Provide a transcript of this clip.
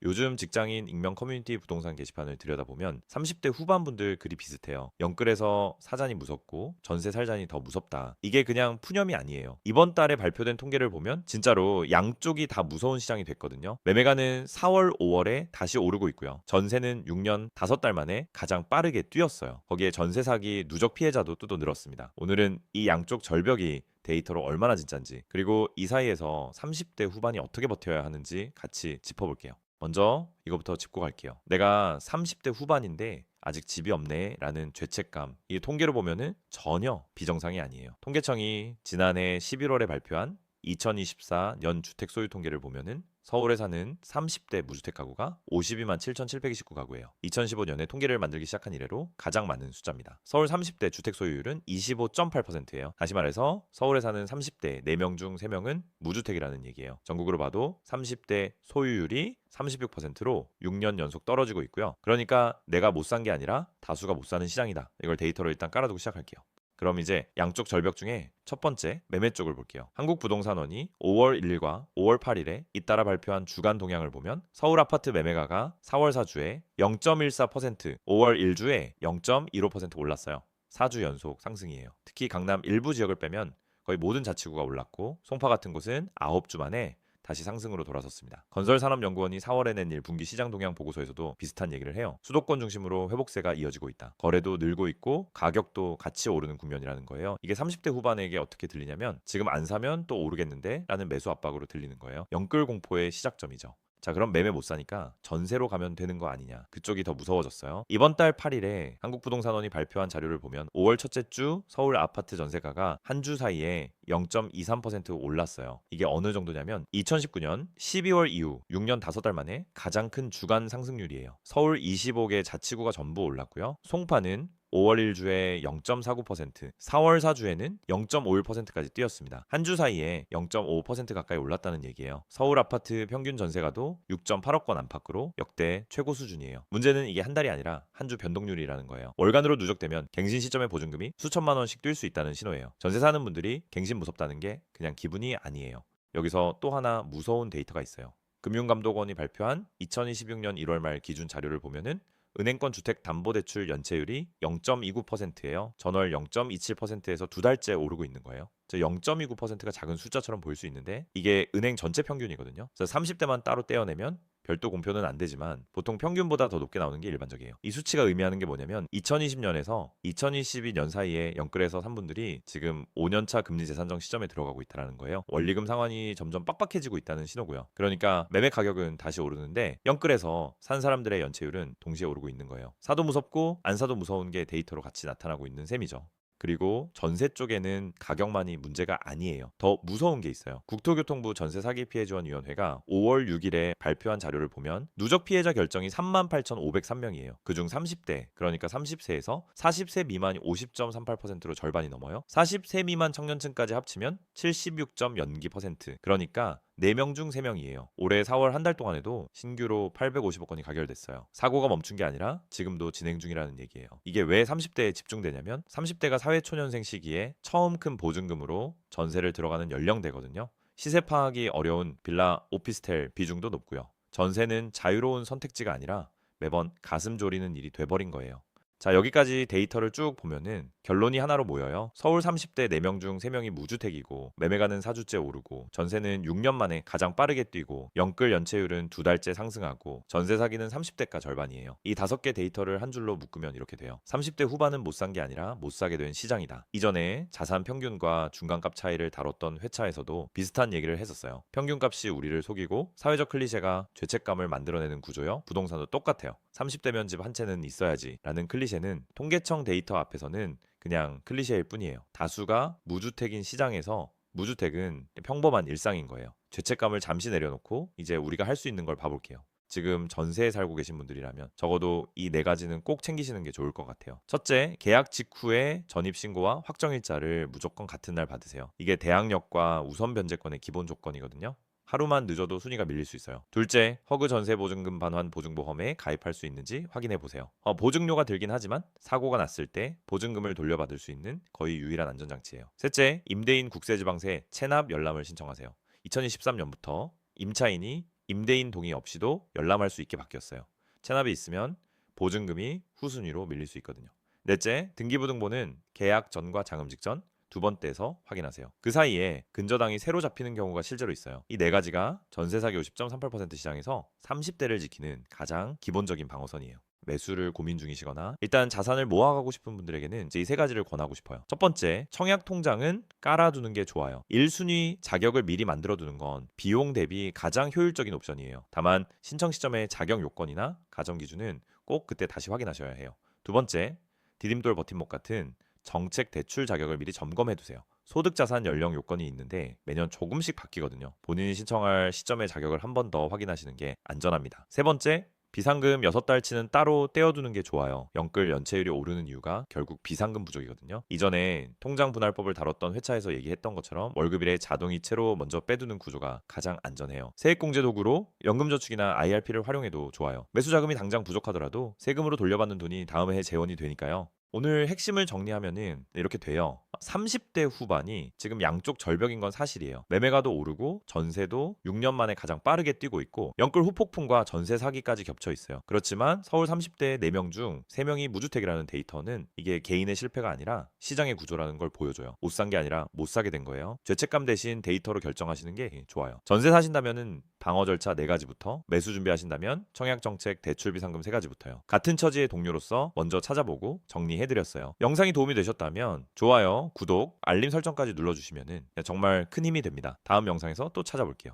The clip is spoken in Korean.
요즘 직장인 익명 커뮤니티 부동산 게시판을 들여다보면 30대 후반분들 글이 비슷해요. 영끌에서 사잔이 무섭고 전세 살잔이 더 무섭다. 이게 그냥 푸념이 아니에요. 이번 달에 발표된 통계를 보면 진짜로 양쪽이 다 무서운 시장이 됐거든요. 매매가는 4월, 5월에 다시 오르고 있고요. 전세는 6년 5달 만에 가장 빠르게 뛰었어요. 거기에 전세 사기 누적 피해자도 또 늘었습니다. 오늘은 이 양쪽 절벽이 데이터로 얼마나 진짠지, 그리고 이 사이에서 30대 후반이 어떻게 버텨야 하는지 같이 짚어볼게요. 먼저 이거부터 짚고 갈게요. 내가 30대 후반인데 아직 집이 없네 라는 죄책감, 이 통계로 보면은 전혀 비정상이 아니에요. 통계청이 지난해 11월에 발표한 2024년 주택 소유 통계를 보면은 서울에 사는 30대 무주택 가구가 52만 7,729 가구예요. 2015년에 통계를 만들기 시작한 이래로 가장 많은 숫자입니다. 서울 30대 주택 소유율은 25.8%예요. 다시 말해서 서울에 사는 30대 4명 중 3명은 무주택이라는 얘기예요. 전국으로 봐도 30대 소유율이 36%로 6년 연속 떨어지고 있고요. 그러니까 내가 못 산 게 아니라 다수가 못 사는 시장이다. 이걸 데이터로 일단 깔아두고 시작할게요. 그럼 이제 양쪽 절벽 중에 첫 번째 매매 쪽을 볼게요. 한국부동산원이 5월 1일과 5월 8일에 잇따라 발표한 주간 동향을 보면 서울 아파트 매매가가 4월 4주에 0.14%, 5월 1주에 0.15% 올랐어요. 4주 연속 상승이에요. 특히 강남 일부 지역을 빼면 거의 모든 자치구가 올랐고 송파 같은 곳은 9주 만에 다시 상승으로 돌아섰습니다. 건설산업연구원이 4월에 낸 1분기 시장 동향 보고서에서도 비슷한 얘기를 해요. 수도권 중심으로 회복세가 이어지고 있다. 거래도 늘고 있고 가격도 같이 오르는 국면이라는 거예요. 이게 30대 후반에게 어떻게 들리냐면 지금 안 사면 또 오르겠는데 라는 매수 압박으로 들리는 거예요. 영끌 공포의 시작점이죠. 자, 그럼 매매 못 사니까 전세로 가면 되는 거 아니냐. 그쪽이 더 무서워졌어요. 이번 달 8일에 한국부동산원이 발표한 자료를 보면 5월 첫째 주 서울 아파트 전세가가 한 주 사이에 0.23% 올랐어요. 이게 어느 정도냐면 2019년 12월 이후 6년 5달 만에 가장 큰 주간 상승률이에요. 서울 25개 자치구가 전부 올랐고요. 송파는 5월 1주에 0.49%, 4월 4주에는 0.51%까지 뛰었습니다. 한 주 사이에 0.5% 가까이 올랐다는 얘기예요. 서울 아파트 평균 전세가도 6.8억 건 안팎으로 역대 최고 수준이에요. 문제는 이게 한 달이 아니라 한 주 변동률이라는 거예요. 월간으로 누적되면 갱신 시점의 보증금이 수천만 원씩 뛸 수 있다는 신호예요. 전세 사는 분들이 갱신 무섭다는 게 그냥 기분이 아니에요. 여기서 또 하나 무서운 데이터가 있어요. 금융감독원이 발표한 2026년 1월 말 기준 자료를 보면은 은행권 주택담보대출 연체율이 0.29%예요. 전월 0.27%에서 두 달째 오르고 있는 거예요. 0.29%가 작은 숫자처럼 보일 수 있는데 이게 은행 전체 평균이거든요. 그래서 30대만 따로 떼어내면 별도 공표는 안 되지만 보통 평균보다 더 높게 나오는 게 일반적이에요. 이 수치가 의미하는 게 뭐냐면 2020년에서 2022년 사이에 영끌에서 산 분들이 지금 5년차 금리 재산정 시점에 들어가고 있다는 거예요. 원리금 상환이 점점 빡빡해지고 있다는 신호고요. 그러니까 매매 가격은 다시 오르는데 영끌에서 산 사람들의 연체율은 동시에 오르고 있는 거예요. 사도 무섭고 안 사도 무서운 게 데이터로 같이 나타나고 있는 셈이죠. 그리고 전세 쪽에는 가격만이 문제가 아니에요. 더 무서운 게 있어요. 국토교통부 전세 사기 피해 지원위원회가 5월 6일에 발표한 자료를 보면 누적 피해자 결정이 38,503명이에요. 그중 30대, 그러니까 30세에서 40세 미만이 50.38%로 절반이 넘어요. 40세 미만 청년층까지 합치면 76.연기%. 그러니까 4명 중 3명이에요. 올해 4월 한 달 동안에도 신규로 850억 건이 가결됐어요. 사고가 멈춘 게 아니라 지금도 진행 중이라는 얘기예요. 이게 왜 30대에 집중되냐면 30대가 사회초년생 시기에 처음 큰 보증금으로 전세를 들어가는 연령대거든요. 시세 파악이 어려운 빌라, 오피스텔 비중도 높고요. 전세는 자유로운 선택지가 아니라 매번 가슴 졸이는 일이 돼버린 거예요. 자, 여기까지 데이터를 쭉 보면은 결론이 하나로 모여요. 서울 30대 4명 중 3명이 무주택이고 매매가는 4주째 오르고 전세는 6년 만에 가장 빠르게 뛰고 영끌 연체율은 2달째 상승하고 전세 사기는 30대가 절반이에요. 이 5개 데이터를 한 줄로 묶으면 이렇게 돼요. 30대 후반은 못 산 게 아니라 못 사게 된 시장이다. 이전에 자산 평균과 중간값 차이를 다뤘던 회차에서도 비슷한 얘기를 했었어요. 평균값이 우리를 속이고 사회적 클리셰가 죄책감을 만들어내는 구조요. 부동산도 똑같아요. 30대면 집 한 채는 있어야지 라는 클리셰는 통계청 데이터 앞에서는 그냥 클리셰일 뿐이에요. 다수가 무주택인 시장에서 무주택은 평범한 일상인 거예요. 죄책감을 잠시 내려놓고 이제 우리가 할 수 있는 걸 봐볼게요. 지금 전세에 살고 계신 분들이라면 적어도 이 4가지는 꼭 챙기시는 게 좋을 것 같아요. 첫째, 계약 직후에 전입신고와 확정일자를 무조건 같은 날 받으세요. 이게 대항력과 우선 변제권의 기본 조건이거든요. 하루만 늦어도 순위가 밀릴 수 있어요. 둘째, 허그 전세 보증금 반환 보증보험에 가입할 수 있는지 확인해 보세요. 보증료가 들긴 하지만 사고가 났을 때 보증금을 돌려받을 수 있는 거의 유일한 안전장치예요. 셋째, 임대인 국세지방세 체납 열람을 신청하세요. 2023년부터 임차인이 임대인 동의 없이도 열람할 수 있게 바뀌었어요. 체납이 있으면 보증금이 후순위로 밀릴 수 있거든요. 넷째, 등기부등본은 계약 전과 장음 직전 두 번 떼서 확인하세요. 그 사이에 근저당이 새로 잡히는 경우가 실제로 있어요. 이 네 가지가 전세 사기 50.38% 시장에서 30대를 지키는 가장 기본적인 방어선이에요. 매수를 고민 중이시거나 일단 자산을 모아가고 싶은 분들에게는 이제 이 세 가지를 권하고 싶어요. 첫 번째, 청약 통장은 깔아두는 게 좋아요. 1순위 자격을 미리 만들어두는 건 비용 대비 가장 효율적인 옵션이에요. 다만 신청 시점의 자격 요건이나 가정 기준은 꼭 그때 다시 확인하셔야 해요. 두 번째, 디딤돌 버팀목 같은 정책 대출 자격을 미리 점검해 두세요. 소득 자산 연령 요건이 있는데 매년 조금씩 바뀌거든요. 본인이 신청할 시점의 자격을 한 번 더 확인하시는 게 안전합니다. 세 번째, 비상금 6달치는 따로 떼어두는 게 좋아요. 연끌 연체율이 오르는 이유가 결국 비상금 부족이거든요. 이전에 통장 분할법을 다뤘던 회차에서 얘기했던 것처럼 월급일에 자동이체로 먼저 빼두는 구조가 가장 안전해요. 세액공제 도구로 연금저축이나 IRP를 활용해도 좋아요. 매수 자금이 당장 부족하더라도 세금으로 돌려받는 돈이 다음 해 재원이 되니까요. 오늘 핵심을 정리하면은 이렇게 돼요. 30대 후반이 지금 양쪽 절벽인 건 사실이에요. 매매가도 오르고 전세도 6년 만에 가장 빠르게 뛰고 있고 연끌 후폭풍과 전세 사기까지 겹쳐 있어요. 그렇지만 서울 30대 4명 중 3명이 무주택이라는 데이터는 이게 개인의 실패가 아니라 시장의 구조라는 걸 보여줘요. 못 산 게 아니라 못 사게 된 거예요. 죄책감 대신 데이터로 결정하시는 게 좋아요. 전세 사신다면은 방어 절차 4가지부터, 매수 준비하신다면 청약정책, 대출 비상금 3가지부터요. 같은 처지의 동료로서 먼저 찾아보고 정리해드렸어요. 영상이 도움이 되셨다면 좋아요, 구독, 알림 설정까지 눌러주시면 정말 큰 힘이 됩니다. 다음 영상에서 또 찾아볼게요.